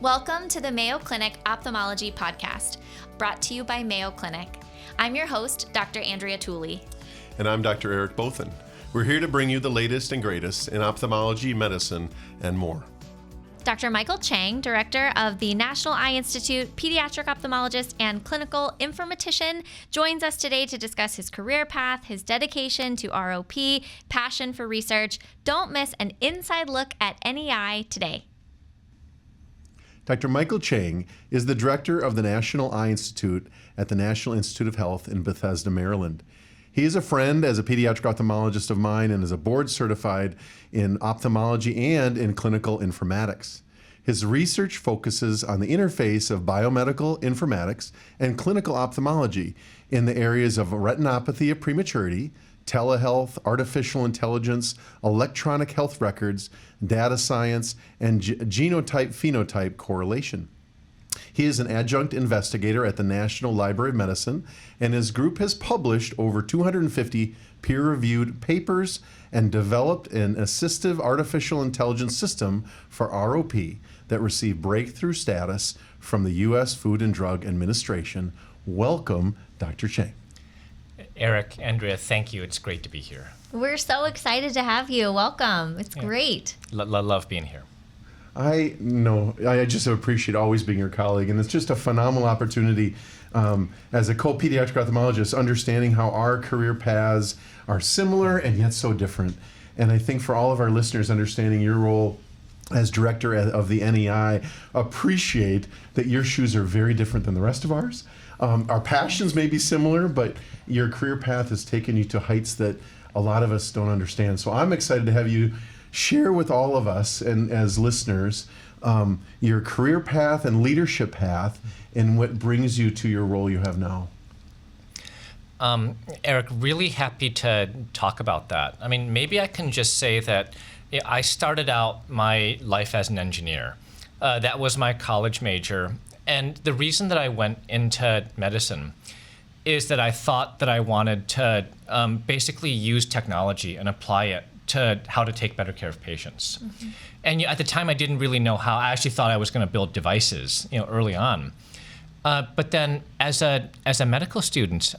Welcome to the Mayo Clinic Ophthalmology Podcast, brought to you by Mayo Clinic. I'm your host, Dr. Andrea Tooley. And I'm Dr. Eric Bothan. We're here to bring you the latest and greatest in ophthalmology, medicine, and more. Dr. Michael Chiang, director of the National Eye Institute, pediatric ophthalmologist, and clinical informatician, joins us today to discuss his career path, his dedication to ROP, passion for research. Don't miss an inside look at NEI today. Dr. Michael Chiang is the director of the National Eye Institute at the National Institute of Health in Bethesda, Maryland. He is a friend as a pediatric ophthalmologist of mine and is a board certified in ophthalmology and in clinical informatics. His research focuses on the interface of biomedical informatics and clinical ophthalmology in the areas of retinopathy of prematurity, telehealth, artificial intelligence, electronic health records, data science, and genotype-phenotype correlation. He is an adjunct investigator at the National Library of Medicine, and his group has published over 250 peer-reviewed papers and developed an assistive artificial intelligence system for ROP that received breakthrough status from the U.S. Food and Drug Administration. Welcome, Dr. Chiang. Eric, Andrea, thank you. It's great to be here. We're so excited to have you. Welcome. It's great. Love being here. I know. I just appreciate always being your colleague, and it's just a phenomenal opportunity as a co-pediatric ophthalmologist, understanding how our career paths are similar and yet so different. And I think for all of our listeners, understanding your role as director of the NEI, appreciate that your shoes are very different than the rest of ours. Our passions may be similar, but your career path has taken you to heights that a lot of us don't understand. So I'm excited to have you share with all of us and as listeners your career path and leadership path and what brings you to your role you have now. Eric, really happy to talk about that. I mean, maybe I can just say that I started out my life as an engineer. That was my college major. And the reason that I went into medicine is that I thought that I wanted to basically use technology and apply it to how to take better care of patients. Mm-hmm. And at the time, I didn't really know how. I actually thought I was going to build devices, early on. But then, as a medical student,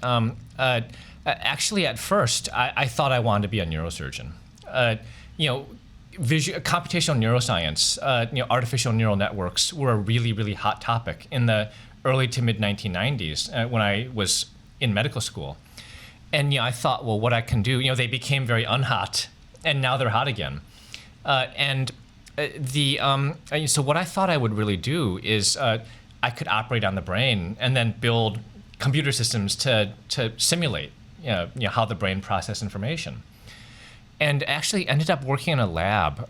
actually at first, I thought I wanted to be a neurosurgeon. Computational neuroscience, artificial neural networks were a really, really hot topic in the early to mid 1990s when I was in medical school. And I thought, well, what I can do, they became very unhot, and now they're hot again. So what I thought I would really do is I could operate on the brain and then build computer systems to simulate, how the brain processes information. And actually ended up working in a lab,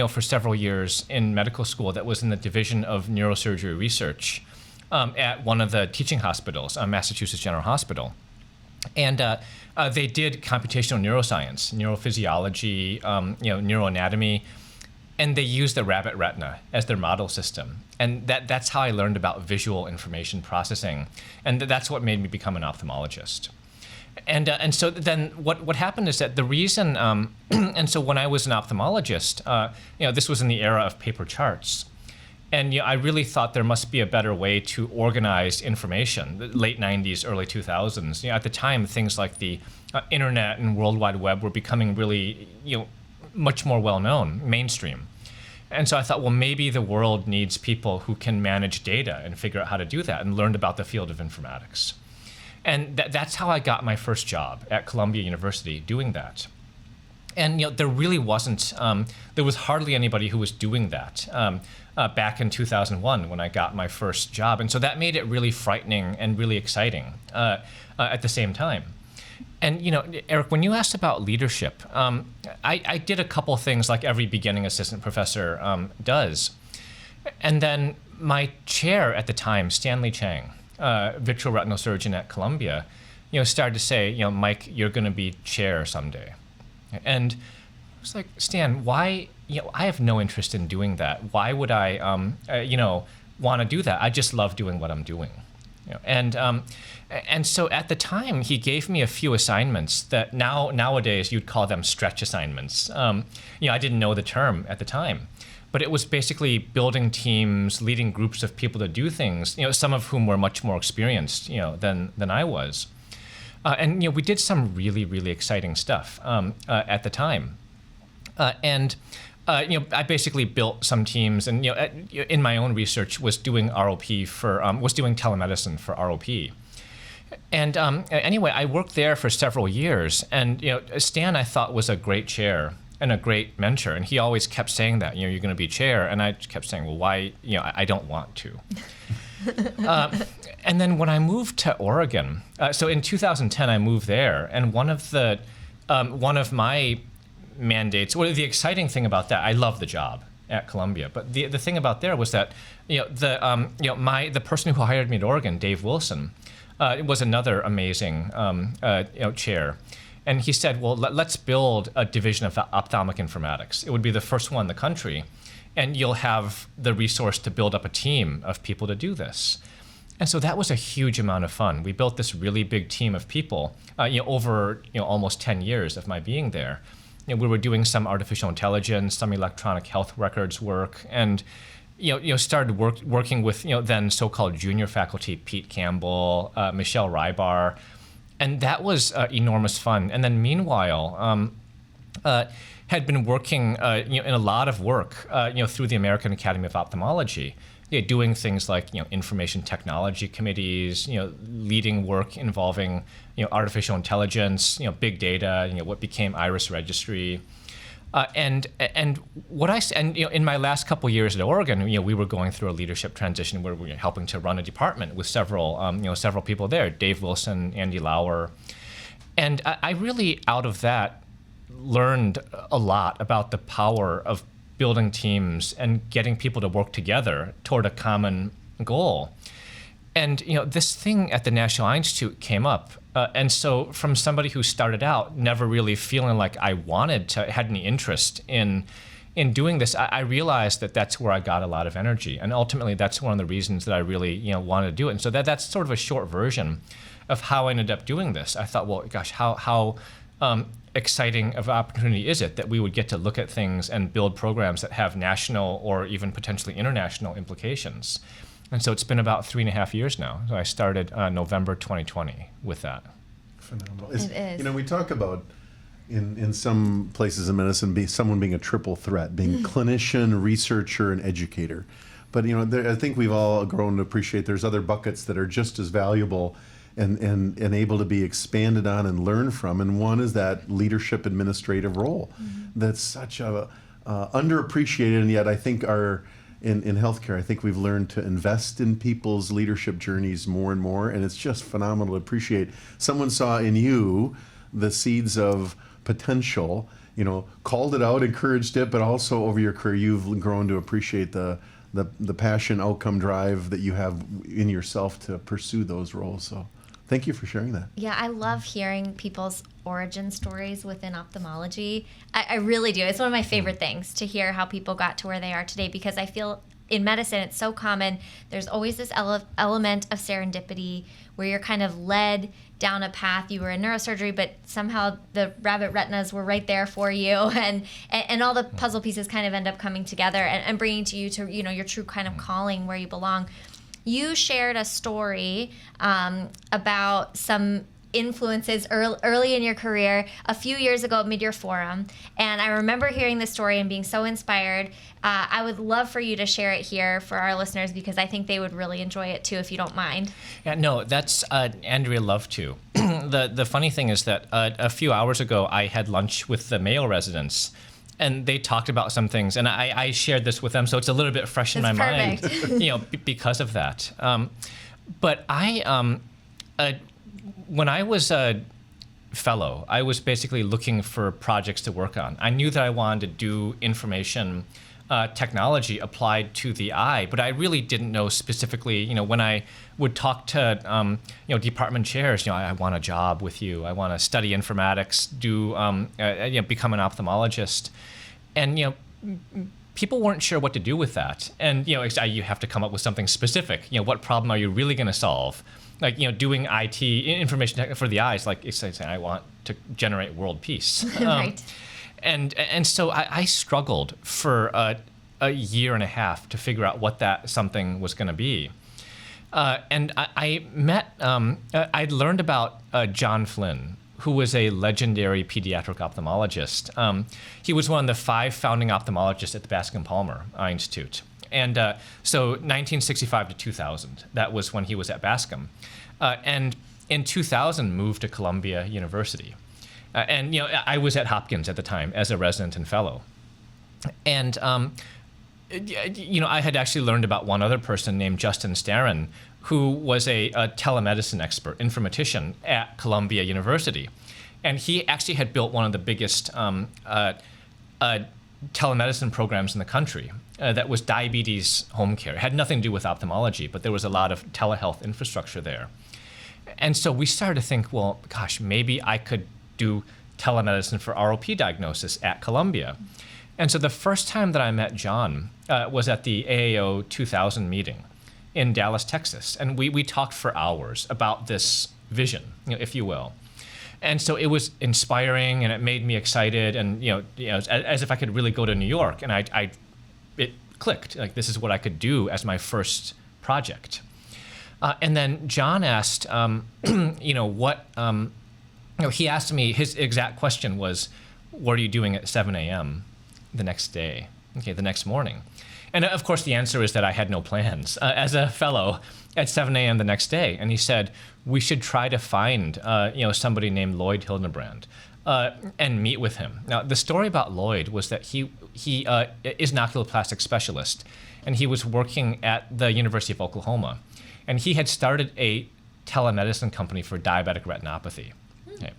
for several years in medical school that was in the Division of Neurosurgery Research at one of the teaching hospitals, Massachusetts General Hospital. And they did computational neuroscience, neurophysiology, neuroanatomy, and they used the rabbit retina as their model system. And that's how I learned about visual information processing. And that's what made me become an ophthalmologist. And so then what happened is that the reason, and so when I was an ophthalmologist, this was in the era of paper charts. And I really thought there must be a better way to organize information, the late 90s, early 2000s. At the time, things like the internet and World Wide Web were becoming really, much more well-known, mainstream. And so I thought, well, maybe the world needs people who can manage data and figure out how to do that, and learned about the field of informatics. And that's how I got my first job at Columbia University doing that. And there really wasn't, there was hardly anybody who was doing that back in 2001 when I got my first job. And so that made it really frightening and really exciting at the same time. And, Eric, when you asked about leadership, I did a couple things like every beginning assistant professor does. And then my chair at the time, Stanley Chiang, vitreoretinal surgeon at Columbia, started to say, Mike, you're going to be chair someday. And I was like, Stan, why, I have no interest in doing that. Why would I, want to do that? I just love doing what I'm doing. And so at the time, he gave me a few assignments that nowadays you'd call them stretch assignments. I didn't know the term at the time. but it was basically building teams, leading groups of people to do things, some of whom were much more experienced, than I was. And we did some really, really exciting stuff at the time. I basically built some teams, and in my own research was doing was doing telemedicine for ROP. And anyway, I worked there for several years, and Stan I thought was a great chair and a great mentor, and he always kept saying that you're going to be chair, and I kept saying, well, why? I don't want to. And then when I moved to Oregon, so in 2010 I moved there, and one of my mandates, well, the exciting thing about that, I love the job at Columbia, but the thing about there was that the person who hired me at Oregon, Dave Wilson, was another amazing chair. And he said, well, let's build a division of ophthalmic informatics. It would be the first one in the country, and you'll have the resource to build up a team of people to do this. And so that was a huge amount of fun. We built this really big team of people over almost 10 years of my being there. We were doing some artificial intelligence, some electronic health records work, and started working with then so-called junior faculty, Pete Campbell, Michelle Rybar, and that was enormous fun. And then meanwhile, had been working in a lot of work through the American Academy of Ophthalmology, doing things like information technology committees, leading work involving artificial intelligence, big data, what became Iris Registry. And in my last couple years at Oregon, we were going through a leadership transition where we were helping to run a department with several people there, Dave Wilson, Andy Lauer, and I really out of that learned a lot about the power of building teams and getting people to work together toward a common goal. And this thing at the National Eye Institute came up. And so from somebody who started out never really feeling like I had any interest in doing this, I realized that that's where I got a lot of energy. And ultimately, that's one of the reasons that I really wanted to do it. And so that's sort of a short version of how I ended up doing this. I thought, well, gosh, how exciting of an opportunity is it that we would get to look at things and build programs that have national or even potentially international implications. And so it's been about 3.5 years now. So I started November 2020 with that. Phenomenal. It is. We talk about in some places in medicine someone being a triple threat, being clinician, researcher, and educator. But I think we've all grown to appreciate there's other buckets that are just as valuable and able to be expanded on and learned from. And one is that leadership administrative role. That's such a underappreciated, and yet I think in healthcare, I think we've learned to invest in people's leadership journeys more and more, and it's just phenomenal to appreciate. Someone saw in you the seeds of potential, called it out, encouraged it, but also over your career, you've grown to appreciate the passion, outcome, drive that you have in yourself to pursue those roles. So thank you for sharing that. Yeah, I love hearing people's origin stories within ophthalmology. I really do. It's one of my favorite things to hear how people got to where they are today, because I feel in medicine it's so common. There's always this element of serendipity where you're kind of led down a path. You were in neurosurgery, but somehow the rabbit retinas were right there for you, and all the puzzle pieces kind of end up coming together and bringing you to your true kind of calling where you belong. You shared a story about some influences early in your career a few years ago at Mid-Year Forum, and I remember hearing this story and being so inspired. I would love for you to share it here for our listeners, because I think they would really enjoy it too, if you don't mind. Yeah, no, that's Andrea, love to. The funny thing is that a few hours ago I had lunch with the Mayo residents, and they talked about some things, and I shared this with them, so it's a little bit fresh in my mind, because of that. But when I was a fellow, I was basically looking for projects to work on. I knew that I wanted to do information technology applied to the eye, but I really didn't know specifically, when I would talk to, department chairs, I want a job with you. I want to study informatics, become an ophthalmologist. And, people weren't sure what to do with that. And, you have to come up with something specific. What problem are you really going to solve? Like, doing IT, information tech for the eyes, like it's saying, I want to generate world peace. Right. And so I struggled for a year and a half to figure out what that something was going to be. And I'd learned about John Flynn, who was a legendary pediatric ophthalmologist. He was one of the 5 founding ophthalmologists at the Bascom Palmer Eye Institute. And so 1965 to 2000, that was when he was at Bascom. And in 2000, moved to Columbia University. And I was at Hopkins at the time as a resident and fellow. And I had actually learned about one other person named Justin Starrin, who was a telemedicine expert, informatician at Columbia University. And he actually had built one of the biggest telemedicine programs in the country that was diabetes home care. It had nothing to do with ophthalmology, but there was a lot of telehealth infrastructure there. And so we started to think, well, gosh, maybe I could do telemedicine for ROP diagnosis at Columbia. And so the first time that I met John was at the AAO 2000 meeting in Dallas, Texas. And we talked for hours about this vision, if you will. And so it was inspiring, and it made me excited, and as if I could really go to New York. And it clicked, like this is what I could do as my first project. And then John asked, he asked me, his exact question was, what are you doing at 7 a.m. the next day? Okay, the next morning. And of course, the answer is that I had no plans as a fellow at 7 a.m. the next day. And he said, we should try to find, somebody named Lloyd Hildenbrand and meet with him. Now, the story about Lloyd was that he is an oculoplastic specialist, and he was working at the University of Oklahoma. And he had started a telemedicine company for diabetic retinopathy. Okay.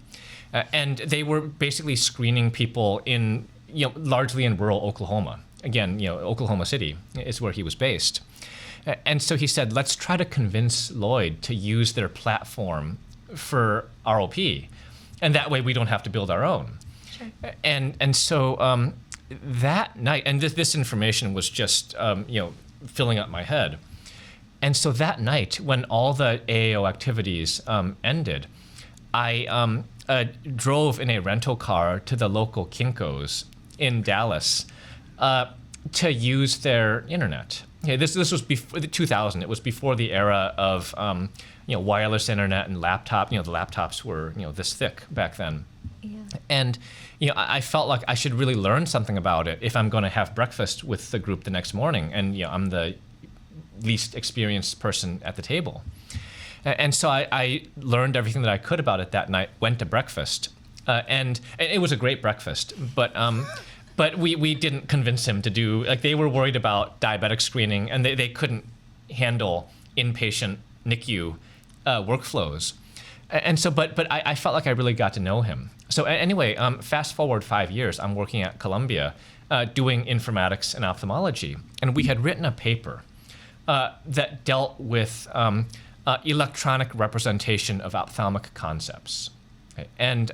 And they were basically screening people in, largely in rural Oklahoma. Again, Oklahoma City is where he was based. And so he said, let's try to convince Lloyd to use their platform for ROP. And that way we don't have to build our own. Sure. And so that night, and this information was just, filling up my head. And so that night, when all the AAO activities ended, I drove in a rental car to the local Kinko's in Dallas to use their internet. Okay, this was before 2000. It was before the era of wireless internet and laptop. The laptops were this thick back then. Yeah. And I felt like I should really learn something about it if I'm going to have breakfast with the group the next morning. And I'm the least experienced person at the table. And so I learned everything that I could about it that night, went to breakfast, and it was a great breakfast, but we didn't convince him to do, they were worried about diabetic screening, and they couldn't handle inpatient NICU workflows. And so, but I felt like I really got to know him. So anyway, fast forward 5 years, I'm working at Columbia doing informatics and ophthalmology, and we had written a paper that dealt with electronic representation of ophthalmic concepts. Okay. And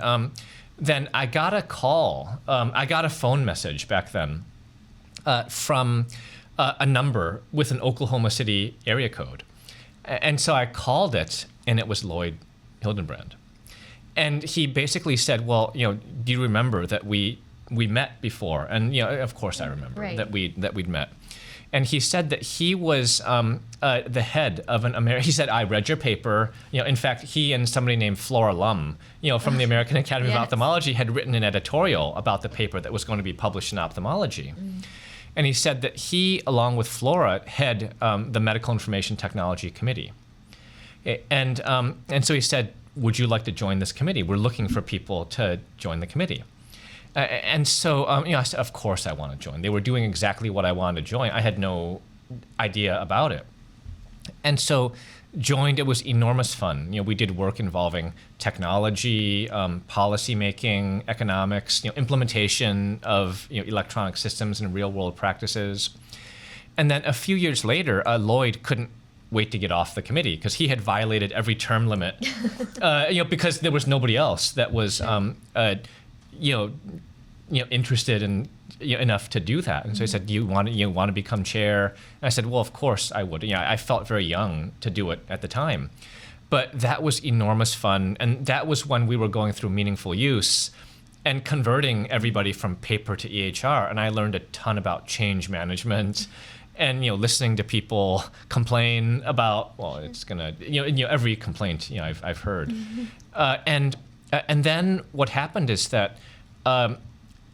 then I got a call, I got a phone message back then from a number with an Oklahoma City area code. And so I called it, and it was Lloyd Hildenbrand. And he basically said, well, do you remember that we met before? And of course I remember. Right. that we'd met. And he said that he was the head of an American. He said, I read your paper. In fact, he and somebody named Flora Lum, from the American Academy of Ophthalmology, had written an editorial about the paper that was going to be published in ophthalmology. Mm. And he said that he, along with Flora, head the Medical Information Technology Committee. And so he said, would you like to join this committee? We're looking for people to join the committee. And so, I said, of course I want to join. They were doing exactly what I wanted to join. I had no idea about it. And so joined. It was enormous fun. We did work involving technology, policy making, economics, implementation of electronic systems and real world practices. And then a few years later, Lloyd couldn't wait to get off the committee because he had violated every term limit, because there was nobody else that was, interested in enough to do that. And so he said, do you want to become chair? And I said, well, of course I would. I felt very young to do it at the time, but that was enormous fun. And that was when we were going through meaningful use. and converting everybody from paper to EHR. And I learned a ton about change management and, listening to people complain about, well, it's going to, every complaint, I've heard. And then what happened is that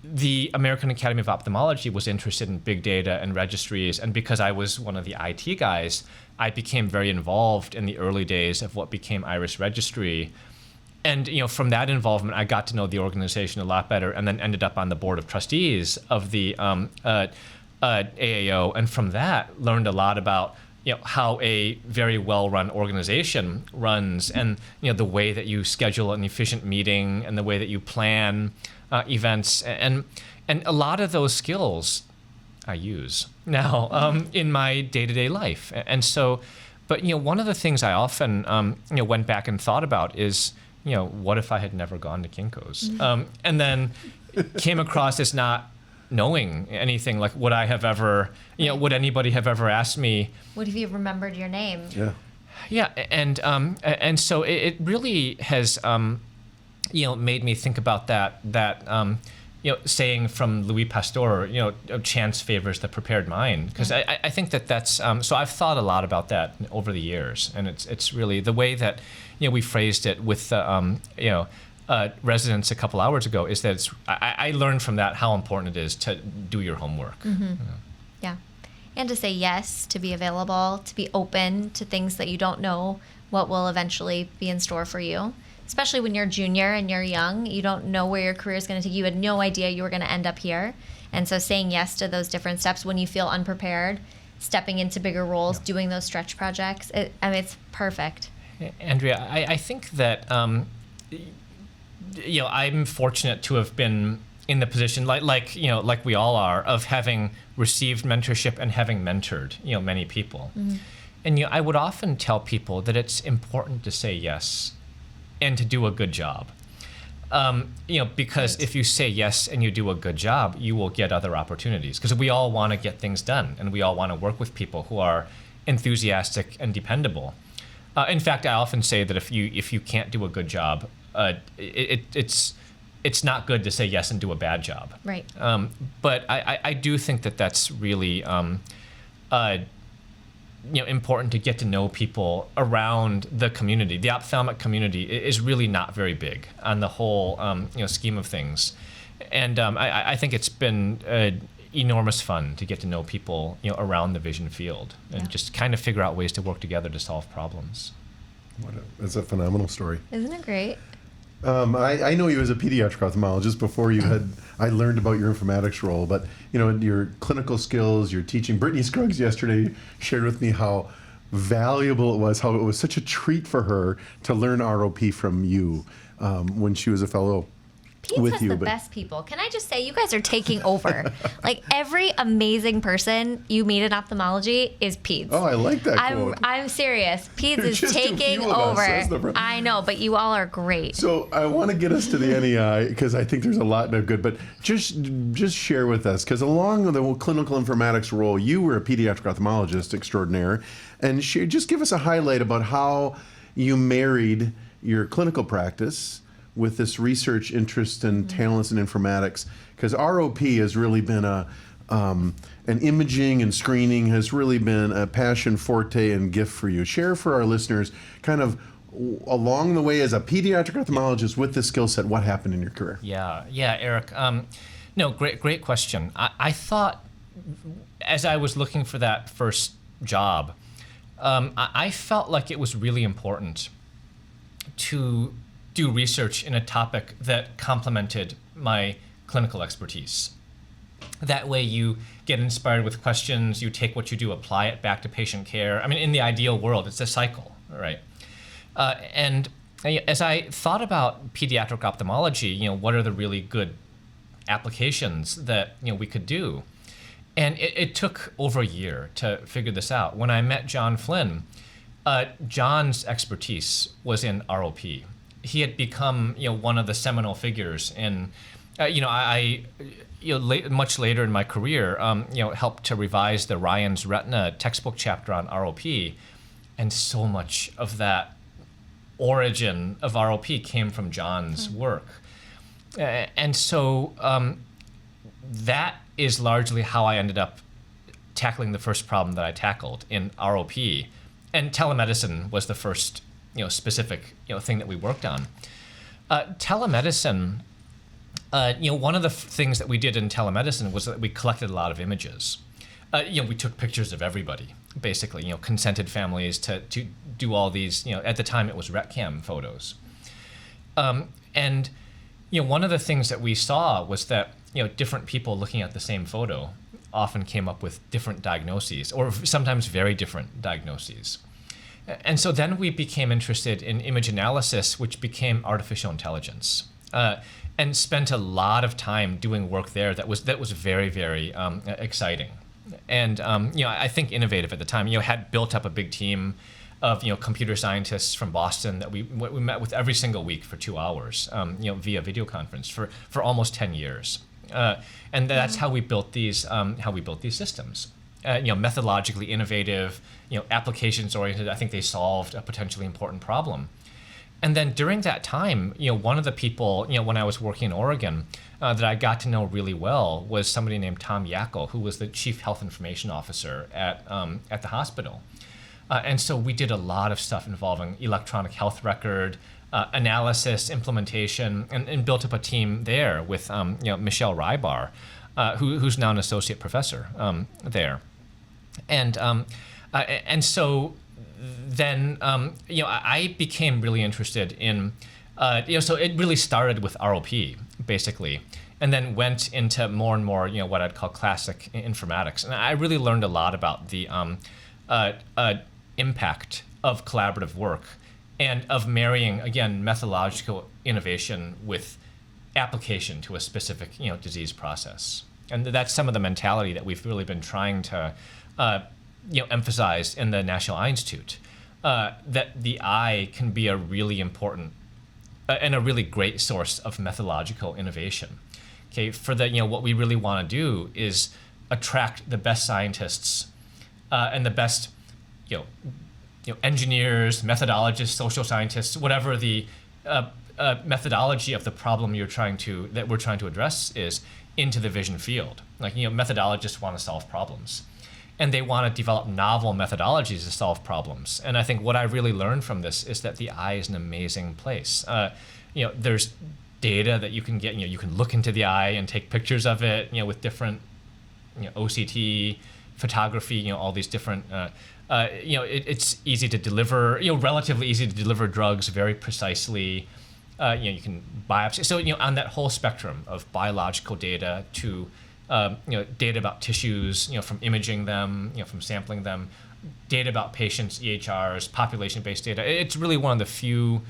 the American Academy of Ophthalmology was interested in big data and registries. And because I was one of the IT guys, I became very involved in the early days of what became Iris Registry. And from that involvement, I got to know the organization a lot better, and then ended up on the board of trustees of the AAO. And from that, learned a lot about how a very well-run organization runs, and the way that you schedule an efficient meeting, and the way that you plan events, and a lot of those skills I use now in my day-to-day life. And so, but one of the things I often went back and thought about is, what if I had never gone to Kinko's? And then came across as not knowing anything. Like, would I have ever, would anybody have ever asked me? What if you remembered your name? Yeah. Yeah, and so it really has, made me think about that saying from Louis Pasteur, chance favors the prepared mind. Because I think that's, so I've thought a lot about that over the years. And it's really the way that, we phrased it with the, residents a couple hours ago, is that I learned from that how important it is to do your homework. Yeah. And to say yes, to be available, to be open to things that you don't know what will eventually be in store for you. Especially when you're junior and you're young, you don't know where your career is going to take you. You had no idea you were going to end up here. And so saying yes to those different steps when you feel unprepared, stepping into bigger roles, doing those stretch projects, it's perfect. Andrea, I think that, I'm fortunate to have been in the position, like we all are, of having received mentorship and having mentored, many people. And I would often tell people that it's important to say yes and to do a good job. Because if you say yes and you do a good job, you will get other opportunities. Because we all want to get things done, and we all want to work with people who are enthusiastic and dependable. In fact, I often say that if you can't do a good job, it's not good to say yes and do a bad job. Right. But I do think that that's really important to get to know people around the community. The ophthalmic community is really not very big on the whole scheme of things, and I think it's been enormous fun to get to know people around the vision field, and just kind of figure out ways to work together to solve problems. That's a phenomenal story. Isn't it great? I know you as a pediatric ophthalmologist before I learned about your informatics role, but your clinical skills, your teaching. Brittany Scruggs yesterday shared with me how valuable it was, how it was such a treat for her to learn ROP from you when she was a fellow Peds with has you. the best people. Can I just say, you guys are taking over. Like, every amazing person you meet in ophthalmology is Peds. Oh, I like that quote. I'm serious. Peds is Just a few taking of us, over. that's the problem. I know, but you all are great. So I want to get us to the NEI because I think there's a lot of good, but just share with us, because along with the clinical informatics role, you were a pediatric ophthalmologist extraordinaire, and just give us a highlight about how you married your clinical practice with this research interest and talents in informatics, because ROP has really been an imaging and screening has really been a passion forte and gift for you. Share for our listeners kind of along the way as a pediatric ophthalmologist with this skill set, what happened in your career? Yeah, Eric. No, great question. I thought, as I was looking for that first job, I felt like it was really important to do research in a topic that complemented my clinical expertise. That way you get inspired with questions, you take what you do, apply it back to patient care. I mean, in the ideal world, it's a cycle, right? And as I thought about pediatric ophthalmology, what are the really good applications that we could do? And it took over a year to figure this out. When I met John Flynn, John's expertise was in ROP. He had become, one of the seminal figures in, much later in my career, helped to revise the Ryan's Retina textbook chapter on ROP, and so much of that origin of ROP came from John's work. And so that is largely how I ended up tackling the first problem that I tackled in ROP. And telemedicine was the first specific thing that we worked on. Telemedicine, one of the things that we did in telemedicine was that we collected a lot of images. We took pictures of everybody, basically, consented families to do all these, at the time it was RetCam photos. And one of the things that we saw was that, different people looking at the same photo often came up with different diagnoses, or sometimes very different diagnoses. And so then we became interested in image analysis, which became artificial intelligence, and spent a lot of time doing work there that was very, very exciting. And I think innovative at the time. Had built up a big team of computer scientists from Boston that we met with every single week for 2 hours, via video conference for almost 10 years. And that's how we built these systems. Methodologically innovative, applications oriented. I think they solved a potentially important problem. And then during that time, one of the people, when I was working in Oregon, that I got to know really well was somebody named Tom Yackel, who was the Chief Health Information Officer at the hospital. And so we did a lot of stuff involving electronic health record analysis, implementation, and built up a team there with Michelle Rybar, who's now an associate professor there. And so then I became really interested in so it really started with ROP basically, and then went into more and more what I'd call classic informatics, and I really learned a lot about the impact of collaborative work and of marrying, again, methodological innovation with application to a specific disease process. And that's some of the mentality that we've really been trying to emphasize in the National Eye Institute, that the eye can be a really important and a really great source of methodological innovation. Okay, for the what we really want to do is attract the best scientists and the best engineers, methodologists, social scientists, whatever the methodology of the problem we're trying to address is, into the vision field. Like methodologists want to solve problems, and they want to develop novel methodologies to solve problems. And I think what I really learned from this is that the eye is an amazing place. There's data that you can get. You can look into the eye and take pictures of it. With different OCT, photography. All these different. It's easy to deliver. Relatively easy to deliver drugs very precisely. You can biopsy. So on that whole spectrum of biological data to data about tissues, from imaging them, from sampling them, data about patients, EHRs, population-based data. It's really one of the few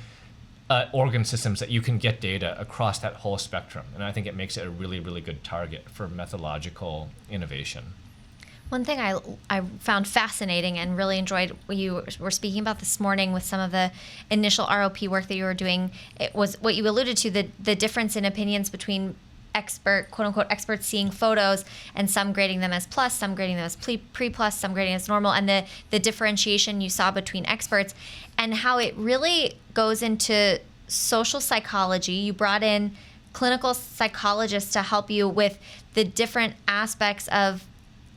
organ systems that you can get data across that whole spectrum, and I think it makes it a really, really good target for methodological innovation. One thing I found fascinating and really enjoyed what you were speaking about this morning with some of the initial ROP work that you were doing, it was what you alluded to, the difference in opinions between quote-unquote experts seeing photos and some grading them as plus, some grading them as pre-plus, some grading as normal, and the differentiation you saw between experts and how it really goes into social psychology. You brought in clinical psychologists to help you with the different aspects of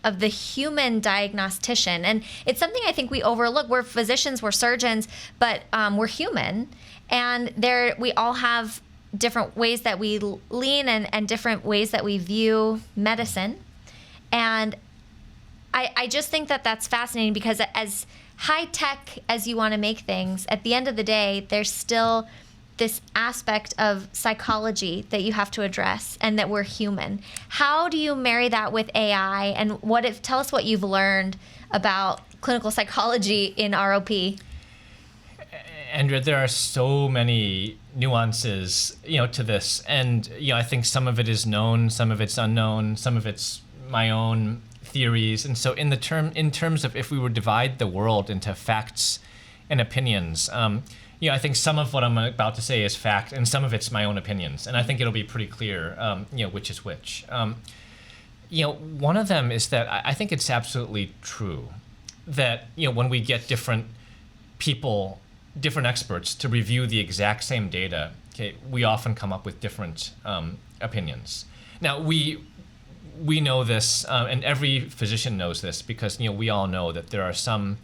the human diagnostician. And it's something I think we overlook. We're physicians, we're surgeons, but we're human. And we all have different ways that we lean and different ways that we view medicine. And I just think that that's fascinating because as high tech as you want to make things, at the end of the day, there's still this aspect of psychology that you have to address and that we're human. How do you marry that with AI, and tell us what you've learned about clinical psychology in ROP? Andrea, there are so many nuances, to this, and I think some of it is known, some of it's unknown, some of it's my own theories. And so, in terms of if we were to divide the world into facts and opinions, I think some of what I'm about to say is fact, and some of it's my own opinions. And I think it'll be pretty clear, which is which. One of them is that I think it's absolutely true that when we get different people, different experts to review the exact same data okay, we often come up with different opinions. Now, we know this, and every physician knows this, because we all know that there are some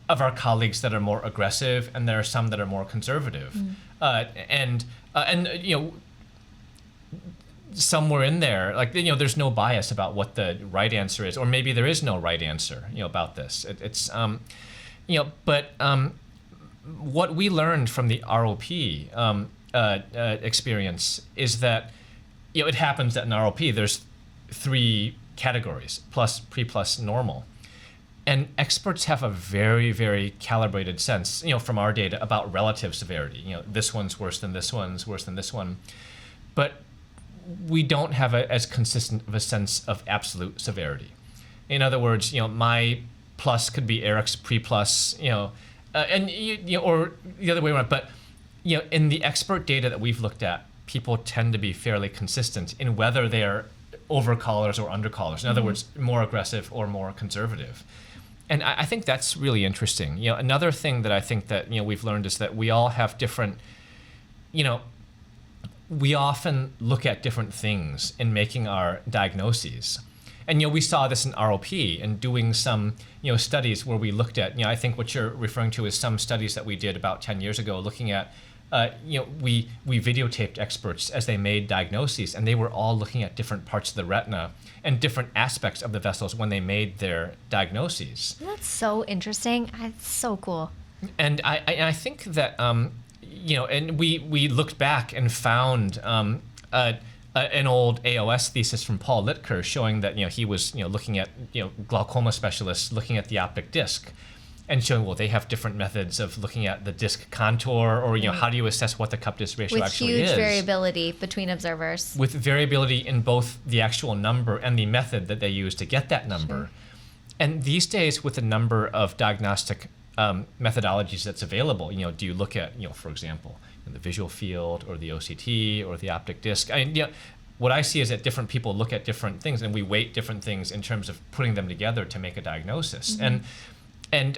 of our colleagues that are more aggressive, and there are some that are more conservative, and somewhere in there, like there's no bias about what the right answer is, or maybe there is no right answer, about this. But what we learned from the ROP experience is that it happens that in ROP there's 3 categories: plus, pre, plus, normal. And experts have a very, very calibrated sense, from our data about relative severity. This one's worse than this one's worse than this one. But we don't have as consistent of a sense of absolute severity. In other words, my plus could be Eric's pre-plus, or the other way around. But, in the expert data that we've looked at, people tend to be fairly consistent in whether they're over-callers or under-callers. In other words, more aggressive or more conservative. And I think that's really interesting. Another thing that I think that we've learned is that we all have different, we often look at different things in making our diagnoses. And we saw this in ROP and doing some studies where we looked at, I think what you're referring to is some studies that we did about 10 years ago looking at, we videotaped experts as they made diagnoses, and they were all looking at different parts of the retina and different aspects of the vessels when they made their diagnoses. That's so interesting. It's so cool. And I think that, and we looked back and found an old AOS thesis from Paul Littker showing that he was looking at glaucoma specialists looking at the optic disc and showing, well, they have different methods of looking at the disc contour, or how do you assess what the cup-disc ratio actually is. With huge variability between observers. With variability in both the actual number and the method that they use to get that number. Sure. And these days, with the number of diagnostic methodologies that's available, do you look at, for example, the visual field or the OCT or the optic disc? What I see is that different people look at different things, and we weight different things in terms of putting them together to make a diagnosis. And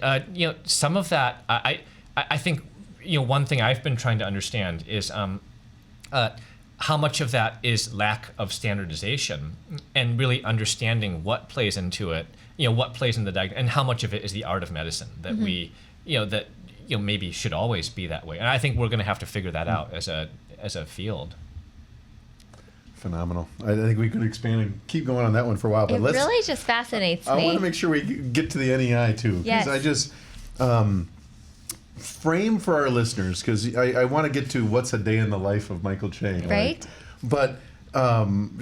some of that, I think, one thing I've been trying to understand is how much of that is lack of standardization and really understanding what plays into it, what plays in the diagnosis, and how much of it is the art of medicine that we, that maybe should always be that way. And I think we're going to have to figure that out as a field. Phenomenal. I think we could expand and keep going on that one for a while. But it really just fascinates me. I want to make sure we get to the NEI too. Yes. I just frame for our listeners, because I want to get to what's a day in the life of Michael Chiang. Right. But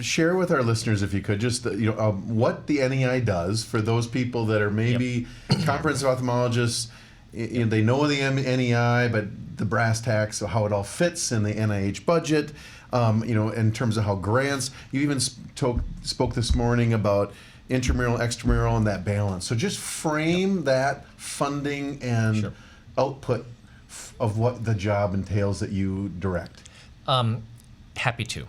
share with our listeners, if you could, just what the NEI does for those people that are maybe comprehensive ophthalmologists. They know the NEI, but the brass tacks of how it all fits in the NIH budget. In terms of how grants. You even spoke this morning about intramural, extramural, and that balance. So just frame that funding and output of what the job entails that you direct. Happy to.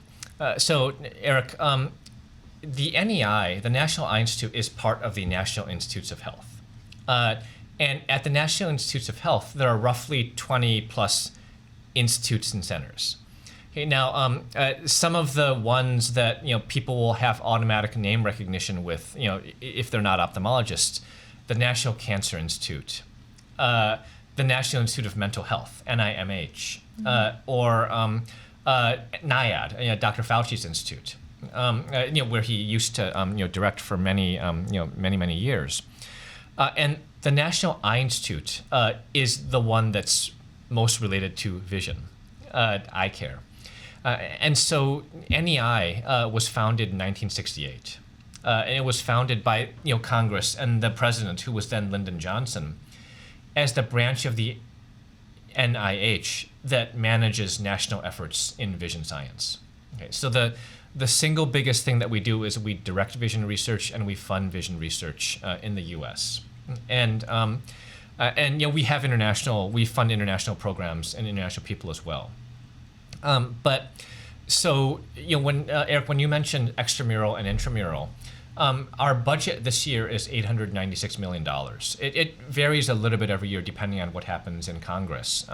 So, Eric, the NEI, the National Eye Institute, is part of the National Institutes of Health. And at the National Institutes of Health, there are roughly 20 plus institutes and centers. Okay, now, some of the ones that people will have automatic name recognition with, if they're not ophthalmologists, the National Cancer Institute, the National Institute of Mental Health, NIMH, or NIAID, Dr. Fauci's institute, where he used to direct for many years, and the National Eye Institute is the one that's most related to vision, eye care. And so NEI was founded in 1968. And it was founded by Congress and the president, who was then Lyndon Johnson, as the branch of the NIH that manages national efforts in vision science. Okay, so the single biggest thing that we do is we direct vision research and we fund vision research in the U.S. And we have we fund international programs and international people as well. But so when Eric, when you mentioned extramural and intramural, our budget this year is $896 million. It varies a little bit every year depending on what happens in Congress.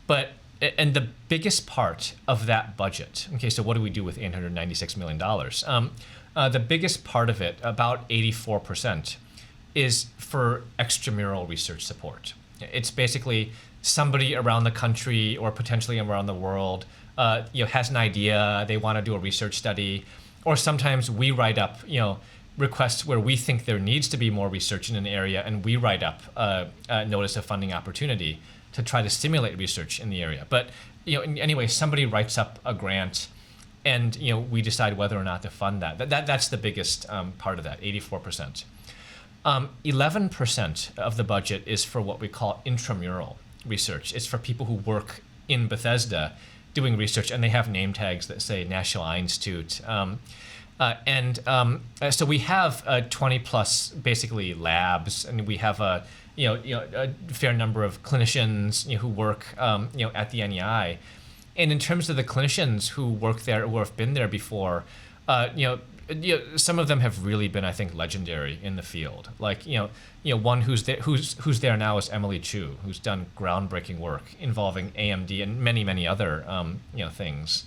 But and the biggest part of that budget, okay, so what do we do with $896 million? The biggest part of it, about 84%, is for extramural research support. It's basically somebody around the country or potentially around the world has an idea, they want to do a research study, or sometimes we write up requests where we think there needs to be more research in an area, and we write up a notice of funding opportunity to try to stimulate research in the area. But anyway, somebody writes up a grant, and we decide whether or not to fund that. That's the biggest part of that, 84%. 11% of the budget is for what we call intramural research. It's for people who work in Bethesda doing research, and they have name tags that say National Eye Institute. So we have 20 plus basically labs, and we have a fair number of clinicians who work at the NEI. And in terms of the clinicians who work there or have been there before, some of them have really been, I think, legendary in the field. Like one who's there now is Emily Chu, who's done groundbreaking work involving AMD and many other things.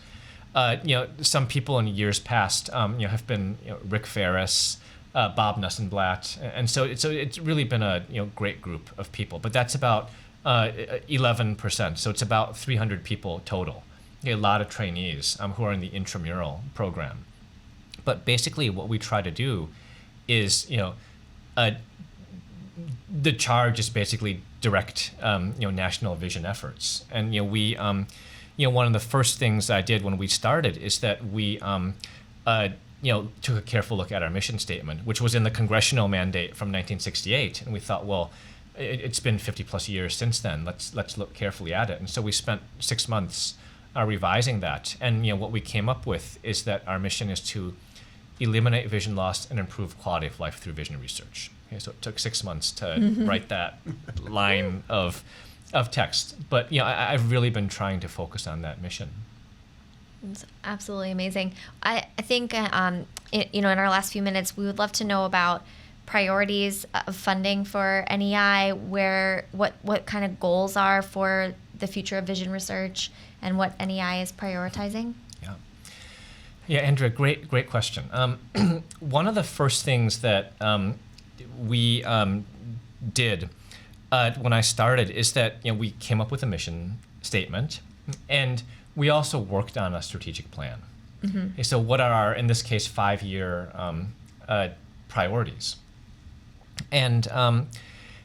Some people in years past have been Rick Ferris, Bob Nussenblatt, and so it's really been a great group of people. But that's about 11%, so it's about 300 people total. A lot of trainees who are in the intramural program. But basically, what we try to do is, the charge is basically direct, national vision efforts. And we, one of the first things I did when we started is that we, took a careful look at our mission statement, which was in the congressional mandate from 1968, and we thought, well, it's been 50 plus years since then. Let's look carefully at it. And so we spent 6 months revising that. And what we came up with is that our mission is to eliminate vision loss and improve quality of life through vision research. Okay, so it took 6 months to write that line of text. But I've really been trying to focus on that mission. It's absolutely amazing. I think in our last few minutes, we would love to know about priorities of funding for NEI, what kind of goals are for the future of vision research, and what NEI is prioritizing. Yeah, Andrea, great question. One of the first things that we did when I started is that we came up with a mission statement, and we also worked on a strategic plan. Okay, so what are our, in this case, 5-year priorities? And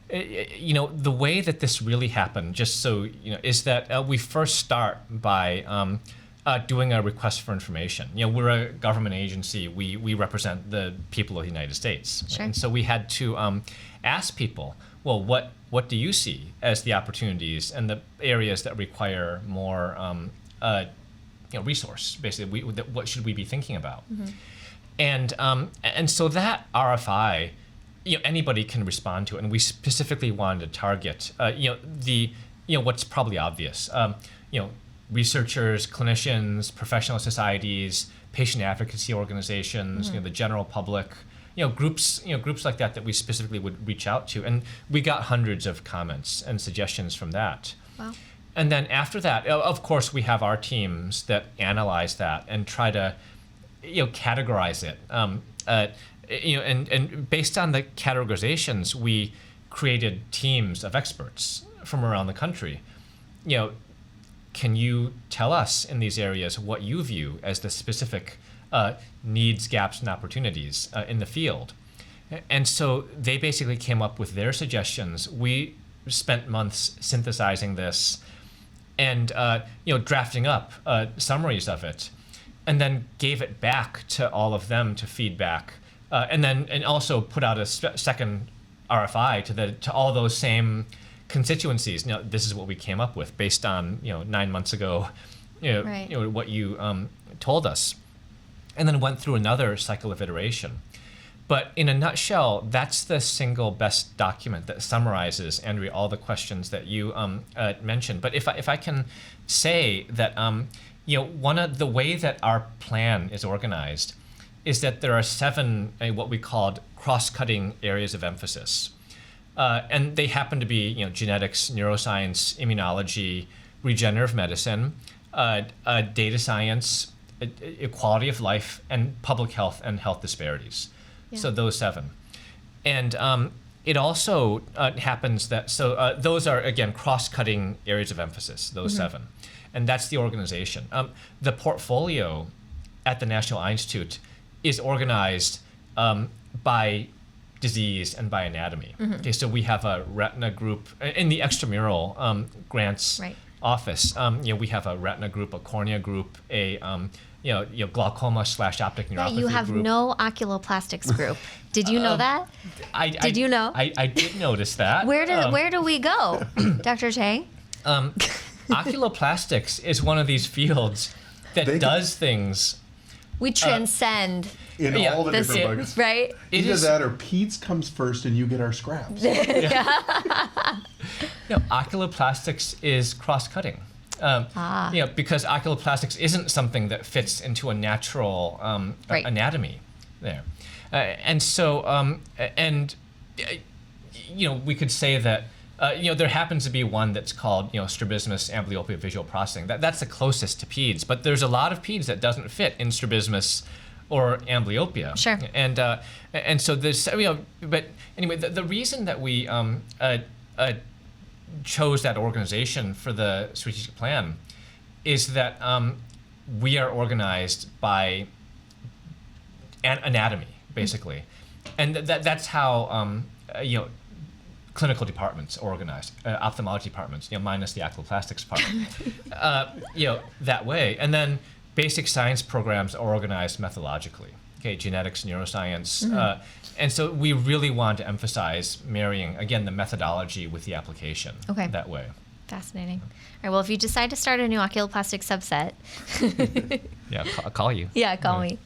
the way that this really happened, just so is that we first start by doing a request for information. We're a government agency. We represent the people of the United States. Sure. And so we had to ask people, well, what do you see as the opportunities and the areas that require more resource? Basically, what should we be thinking about? And so that RFI, anybody can respond to it, and we specifically wanted to target what's probably obvious. Researchers, clinicians, professional societies, patient advocacy organizations, the general public, groups like that we specifically would reach out to, and we got hundreds of comments and suggestions from that. Wow. And then after that, of course, we have our teams that analyze that and try to, categorize it. And based on the categorizations, we created teams of experts from around the country. Can you tell us in these areas what you view as the specific needs, gaps, and opportunities in the field? And so they basically came up with their suggestions. We spent months synthesizing this and drafting up summaries of it, and then gave it back to all of them to feedback, and also put out a second RFI to all those same constituencies. This is what we came up with based on 9 months ago, Right. What you told us, and then went through another cycle of iteration. But in a nutshell, that's the single best document that summarizes, Andrea, all the questions that you mentioned. But if I can say that one of the way that our plan is organized is that there are 7 what we called cross-cutting areas of emphasis. And they happen to be genetics, neuroscience, immunology, regenerative medicine, data science, equality of life, and public health and health disparities. Yeah. So those 7. And it also happens that, those are, again, cross-cutting areas of emphasis, those 7. And that's the organization. The portfolio at the National Eye Institute is organized by disease and by anatomy. Okay, so we have a retina group in the extramural grants office. We have a retina group, a cornea group, a glaucoma/optic neuropathy You have group. no oculoplastics group. Did you know that? Did you know? I did notice that. Where do we go, Dr. Chiang? Oculoplastics is one of these fields that does things. We transcend. In all the different buckets. Right? Either that or Pete's comes first and you get our scraps. Oculoplastics is cross-cutting. Because oculoplastics isn't something that fits into a natural anatomy there. We could say that there happens to be one that's called strabismus amblyopia visual processing. That's the closest to peds, but there's a lot of peds that doesn't fit in strabismus or amblyopia. Sure. And so there's but anyway, the reason that we chose that organization for the strategic plan is that we are organized by anatomy, basically, and that's how clinical departments are organized, ophthalmology departments, minus the oculoplastics part, that way, and then basic science programs are organized methodologically. Okay, genetics, neuroscience. And so we really want to emphasize marrying, again, the methodology with the application that way. Fascinating. All right, well, if you decide to start a new oculoplastic subset. I'll call you. Yeah, call me.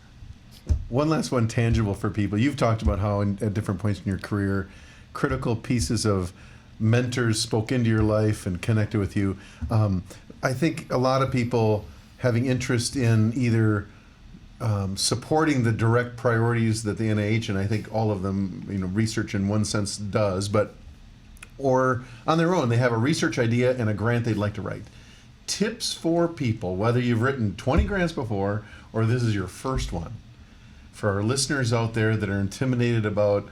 One last one tangible for people. You've talked about how at different points in your career, critical pieces of mentors spoke into your life and connected with you. I think a lot of people having interest in either supporting the direct priorities that the NIH, and I think all of them, research in one sense does, or on their own, they have a research idea and a grant they'd like to write. Tips for people, whether you've written 20 grants before or this is your first one, for our listeners out there that are intimidated about,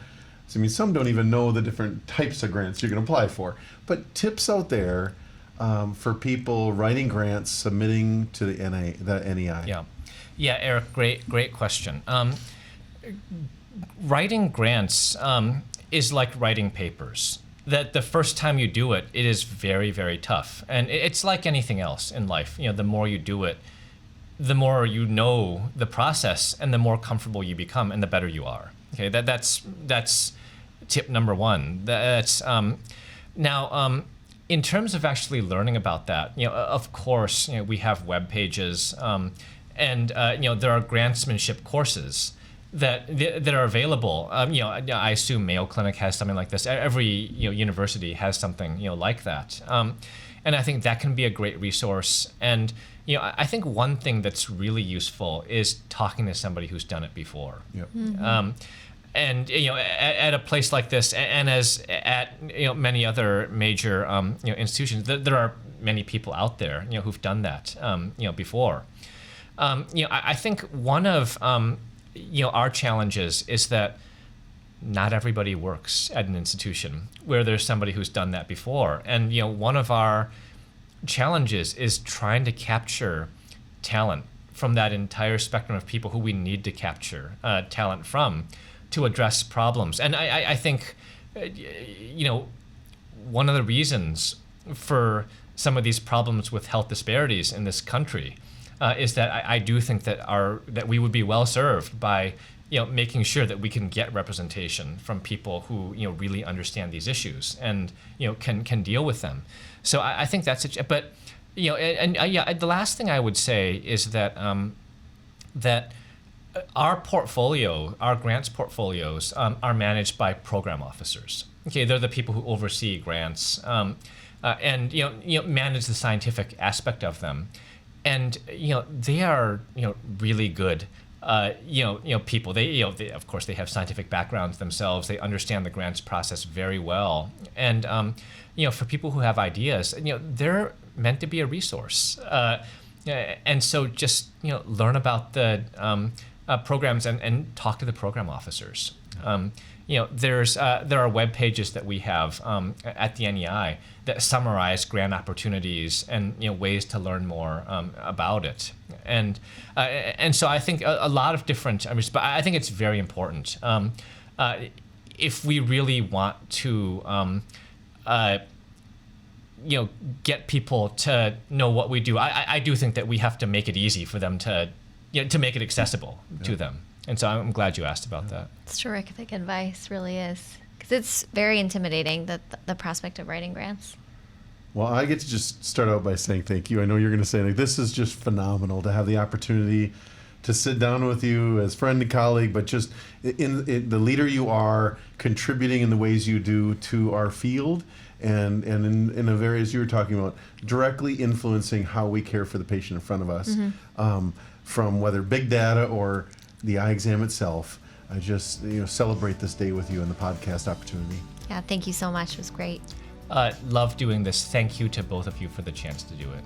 some don't even know the different types of grants you can apply for, but tips out there for people writing grants, submitting to the NEI. Yeah, Eric, great question. Writing grants is like writing papers. That the first time you do it, it is very, very tough. And it's like anything else in life. The more you do it, the more you know the process and the more comfortable you become and the better you are. Okay, that's tip number 1. That's now in terms of actually learning about that, of course, we have web pages, and there are grantsmanship courses that are available. I assume Mayo Clinic has something like this. Every university has something like that, and I think that can be a great resource. And I think one thing that's really useful is talking to somebody who's done it before. Yep. And at a place like this, and as at many other major institutions, there are many people out there who've done that before. I think one of our challenges is that not everybody works at an institution where there's somebody who's done that before, and one of our challenges is trying to capture talent from that entire spectrum of people who we need to capture talent from to address problems. And I think, one of the reasons for some of these problems with health disparities in this country is that I do think that we would be well served by making sure that we can get representation from people who really understand these issues and can deal with them. So I think that's it. But the last thing I would say is that that our portfolio, our grants portfolios, are managed by program officers. Okay, they're the people who oversee grants and manage the scientific aspect of them, and they are really good people. They, of course, they have scientific backgrounds themselves. They understand the grants process very well. And, for people who have ideas, they're meant to be a resource. And so just, learn about the programs and talk to the program officers. There are web pages that we have at the NEI that summarize grant opportunities and ways to learn more about it. And so I think a lot of different. But I think it's very important if we really want to. Get people to know what we do. I do think that we have to make it easy for them to make it accessible to them. And so I'm glad you asked about that. It's terrific advice, really is. Because it's very intimidating, the prospect of writing grants. Well, I get to just start out by saying thank you. I know you're going to say, this is just phenomenal to have the opportunity to sit down with you as friend and colleague, but just in the leader you are, contributing in the ways you do to our field, and in the areas you were talking about, directly influencing how we care for the patient in front of us, from whether big data or the eye exam itself. I just celebrate this day with you and the podcast opportunity. Yeah, thank you so much. It was great. Love doing this. Thank you to both of you for the chance to do it.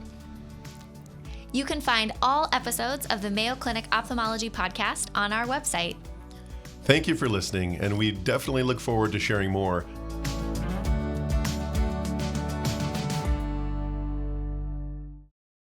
You can find all episodes of the Mayo Clinic Ophthalmology Podcast on our website. Thank you for listening, and we definitely look forward to sharing more